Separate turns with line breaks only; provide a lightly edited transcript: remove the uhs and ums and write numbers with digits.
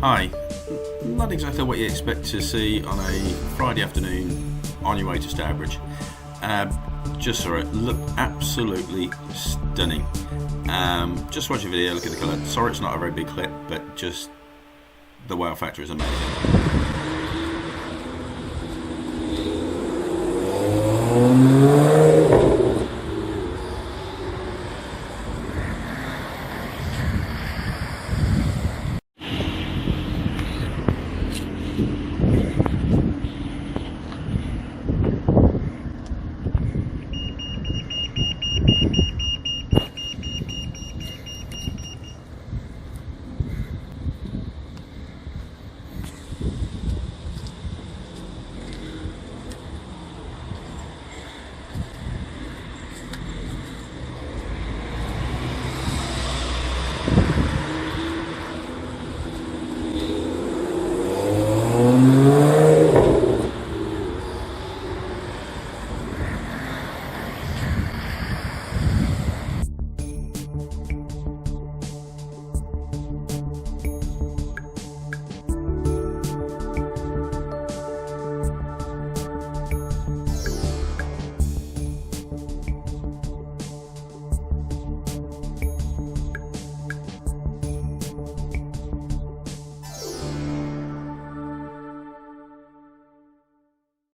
Hi, not exactly what you expect to see on a Friday afternoon on your way to Stourbridge. Just saw it, look absolutely stunning. Just watch the video, look at the colour. Sorry it's not a very big clip, but just the wow factor is amazing.